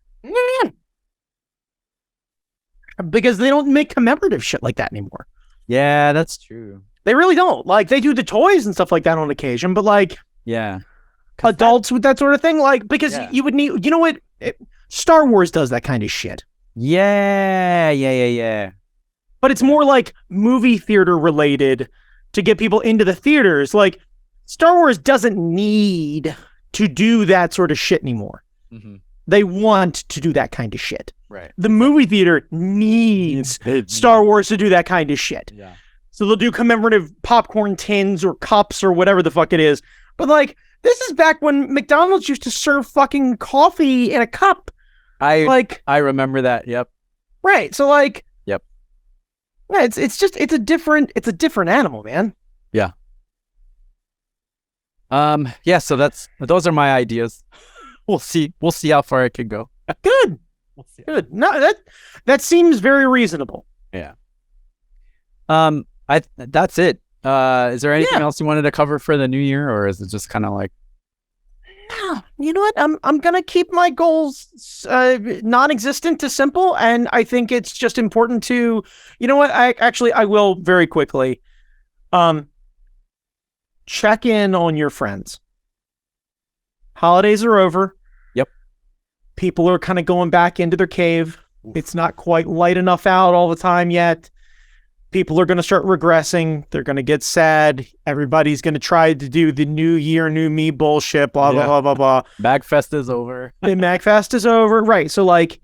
Because they don't make commemorative shit like that anymore.
Yeah, that's true.
They really don't. Like, they do the toys and stuff like that on occasion, but like,
yeah,
adults with that sort of thing, like, because you would need, you know what? Star Wars does that kind of shit.
Yeah.
But it's more like movie theater related to get people into the theaters. Like, Star Wars doesn't need to do that sort of shit anymore. Mm-hmm. They want to do that kind of shit.
Right.
The movie theater needs Star Wars to do that kind of shit.
Yeah.
So they'll do commemorative popcorn tins or cups or whatever the fuck it is. But like, this is back when McDonald's used to serve fucking coffee in a cup.
I remember that. Yep.
Right. So like,
yep.
Yeah, it's a different animal, man.
Yeah. Yeah, so those are my ideas. We'll see how far it can go.
Good. Good. No, that seems very reasonable.
Yeah. That's it. Is there anything else you wanted to cover for the new year, or is it just kind of like?
You know what? I'm gonna keep my goals non-existent to simple, and I think it's just important to, you know what? I will very quickly. Check in on your friends. Holidays are over.
Yep.
People are kind of going back into their cave. Oof. It's not quite light enough out all the time yet. People are going to start regressing. They're going to get sad. Everybody's going to try to do the new year, new me bullshit, blah, blah, blah, blah, blah.
Magfest is over.
The Magfest is over. Right. So, like,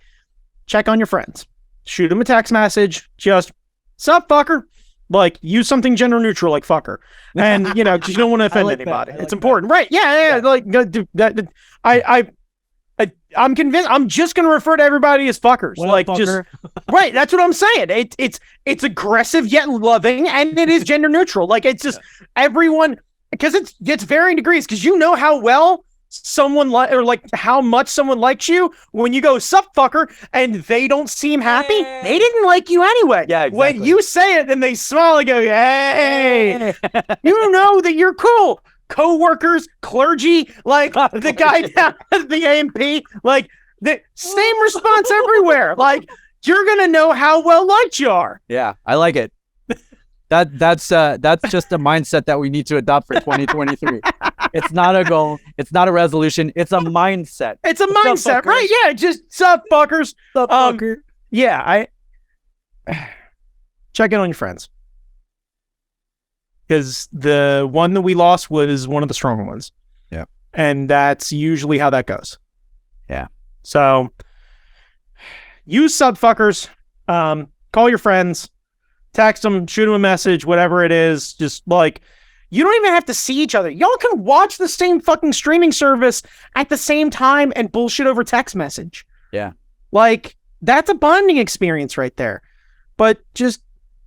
check on your friends. Shoot them a text message. Just, sup, fucker? Like, use something gender neutral, like fucker. And, you know, because you don't want to offend anybody. It's important. That. Right. Yeah. Like, that. I'm convinced. I'm just going to refer to everybody as fuckers.
What
like,
fucker?
Just right. That's what I'm saying. It's aggressive yet loving, and it is gender neutral. Like, it's just everyone. because it's varying degrees, because you know how well someone how much someone likes you when you go sup fucker and they don't seem happy. They didn't like you anyway.
Yeah, exactly.
When you say it and they smile and go, hey, you know that you're cool. Co-workers, clergy, like the guy down at the AMP, like the same response everywhere. Like, you're gonna know how well liked you are.
Yeah, I like it. That's just a mindset that we need to adopt for 2023. It's not a goal. It's not a resolution. It's a mindset.
It's a mindset, right? Yeah, just sup fuckers.
Sup fucker.
Yeah, I check in on your friends, because the one that we lost was one of the stronger ones.
Yeah,
and that's usually how that goes.
Yeah.
So use sub fuckers. Call your friends. Text them, shoot them a message, whatever it is. Just like, you don't even have to see each other. Y'all can watch the same fucking streaming service at the same time and bullshit over text message.
Yeah.
Like, that's a bonding experience right there. But just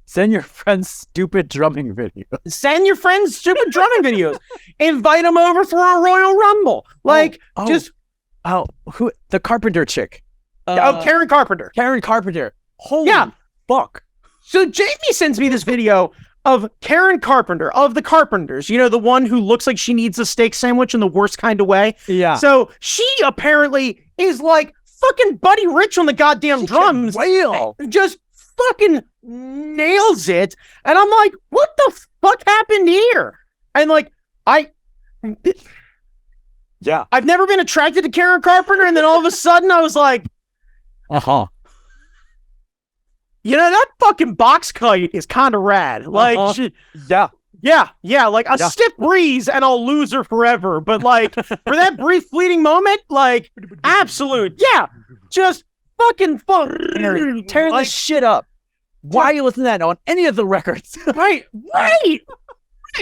send your friends stupid drumming videos.
Send your friends stupid drumming videos. Invite them over for a Royal Rumble. Like,
who? The Carpenter chick.
Karen Carpenter.
Karen Carpenter. Holy fuck.
So Jamie sends me this video of Karen Carpenter, of the Carpenters, you know, the one who looks like she needs a steak sandwich in the worst kind of way.
Yeah.
So she apparently is like fucking Buddy Rich on the goddamn drums.
Wail.
Just fucking nails it. And I'm like, what the fuck happened here? And like, I've never been attracted to Karen Carpenter. And then all of a sudden I was like, you know, that fucking box kite is kind of rad. Like, yeah, like a stiff breeze and I'll lose her forever. But like, for that brief fleeting moment, like, absolute, just fucking fun.
Tearing this shit up. Why are you listening to that on any of the records?
Right.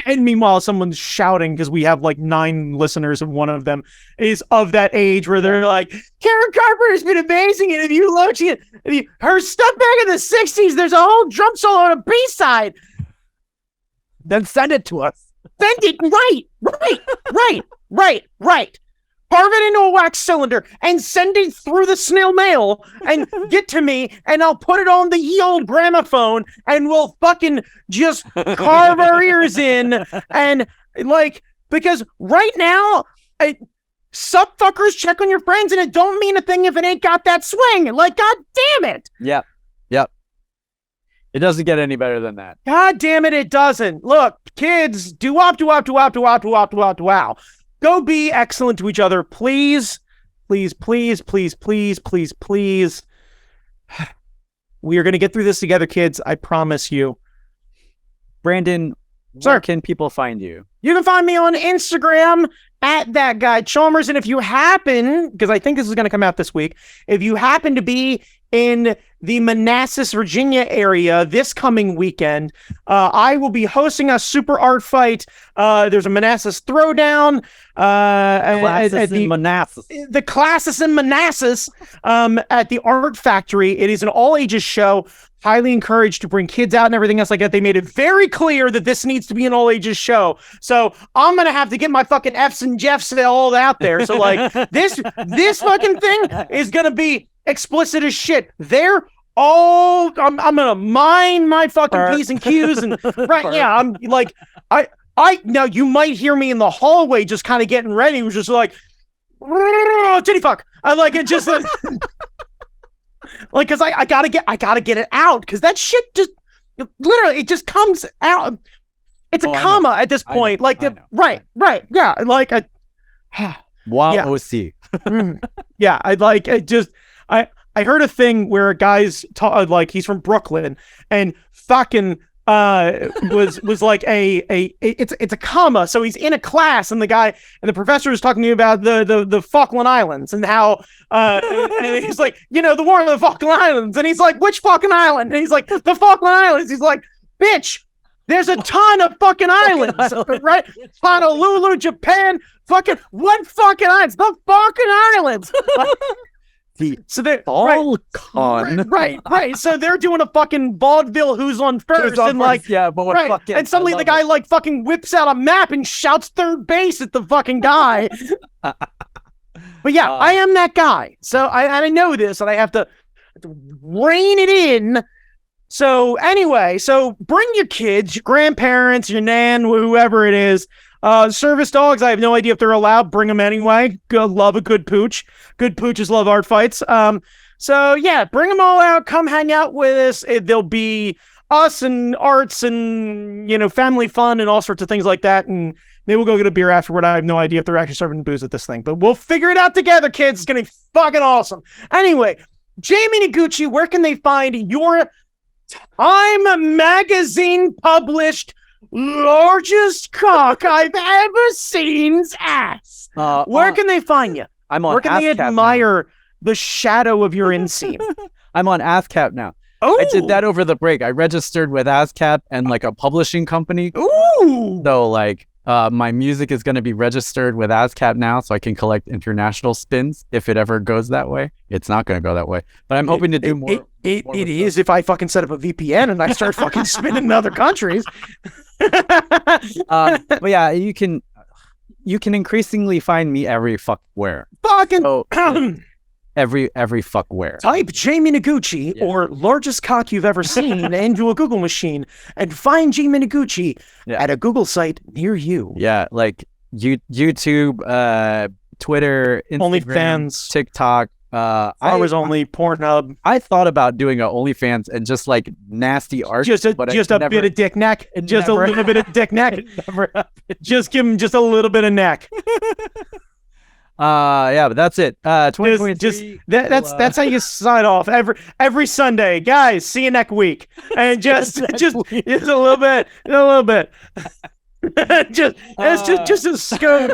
And meanwhile, someone's shouting because we have like 9 listeners and one of them is of that age where they're like, Karen Carpenter's been amazing. And if you look, her stuff back in the 60s, there's a whole drum solo on a B-side.
Then send it to us.
Send it. Right. Carve it into a wax cylinder and send it through the snail mail and get to me, and I'll put it on the ye old gramophone and we'll fucking just carve our ears in. And like, because right now, sup fuckers, check on your friends, and it don't mean a thing if it ain't got that swing. Like, god damn it.
Yep. It doesn't get any better than that.
God damn it, it doesn't. Look, kids, do-wop. Go be excellent to each other, please. Please. We are going to get through this together, kids. I promise you.
Brandon, where can people find you?
You can find me on Instagram at that guy Chalmers. And if you happen, because I think this is going to come out this week, if you happen to be in the Manassas, Virginia area this coming weekend, I will be hosting a super art fight. There's a Manassas throwdown. The classes in Manassas at the Art Factory. It is an all ages show. Highly encouraged to bring kids out and everything else like that. They made it very clear that this needs to be an all ages show. So I'm going to have to get my fucking F's and Jeffs all out there. So like this fucking thing is going to be explicit as shit. They're all, I'm going to mine my fucking P's and Q's and right. Yeah. I'm like, now you might hear me in the hallway just kind of getting ready. It was just like, titty fuck. I like it just like, cause I gotta get it out. Cause that shit just literally, it just comes out. It's a comma at this point. Right. Yeah. Like
OC.
Yeah. I heard a thing where a guy's like, he's from Brooklyn and fucking was like it's a comma. So he's in a class and the professor is talking to you about the Falkland Islands and how and he's like, you know, the war of the Falkland Islands, and he's like, which Falkland Island? And he's like, the Falkland Islands. He's like, bitch, there's a ton of fucking islands, right? Honolulu, Japan, fucking what fucking islands? The fucking islands. So they're
Falcon.
right. So they're doing a fucking vaudeville Who's on First, and like,
yeah, but what fucking,
and suddenly the guy like fucking whips out a map and shouts third base at the fucking guy. But yeah, I am that guy. So I know this, and I have to rein it in. So anyway, so bring your kids, your grandparents, your nan, whoever it is. Service dogs, I have no idea if they're allowed. Bring them anyway. Love a good pooch. Good pooches love art fights. So yeah, bring them all out. Come hang out with us. There'll be us and arts and, family fun and all sorts of things like that. And maybe we'll go get a beer afterward. I have no idea if they're actually serving booze at this thing, but we'll figure it out together, kids. It's going to be fucking awesome. Anyway, Jamie Noguchi, where can they find your Time Magazine published largest cock I've ever seen's ass? Where can they find you?
I'm on.
Where can they admire the shadow of your inseam?
I'm on ASCAP now.
Oh,
I did that over the break. I registered with ASCAP and like a publishing company.
Ooh.
So like my music is going to be registered with ASCAP now, so I can collect international spins if it ever goes that way. It's not going to go that way, but I'm hoping to do more.
It is if I fucking set up a VPN and I start fucking spinning in other countries.
But yeah, you can increasingly find me every fuck where.
Fucking
every fuck where.
Type Jamie Noguchi or largest cock you've ever seen into a Google machine and find Jamie Noguchi at a Google site near you.
Yeah, like YouTube, Twitter, Instagram,
OnlyFans,
TikTok.
Only Pornhub.
I thought about doing a OnlyFans and just like nasty art,
just a bit of dick neck, just a little bit of dick neck. Just give him just a little bit of neck.
Yeah, but that's it.
2023. That's how you sign off every Sunday, guys. See you next week, and just a little bit. just a scope,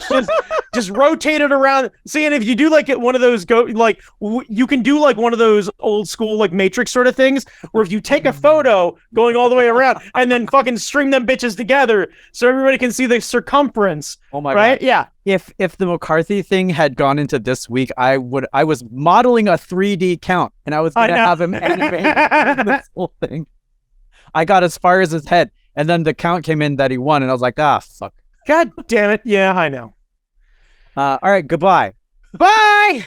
just rotate it around. See, and if you do like one of those you can do like one of those old school like Matrix sort of things, where if you take a photo going all the way around and then fucking string them bitches together so everybody can see the circumference.
Oh my
God. Yeah.
If the McCarthy thing had gone into this week, I was modeling a 3D count and I was gonna have him animate this whole thing. I got as far as his head. And then the count came in that he won, and I was like, fuck.
God damn it. Yeah, I know.
All right, goodbye.
Bye!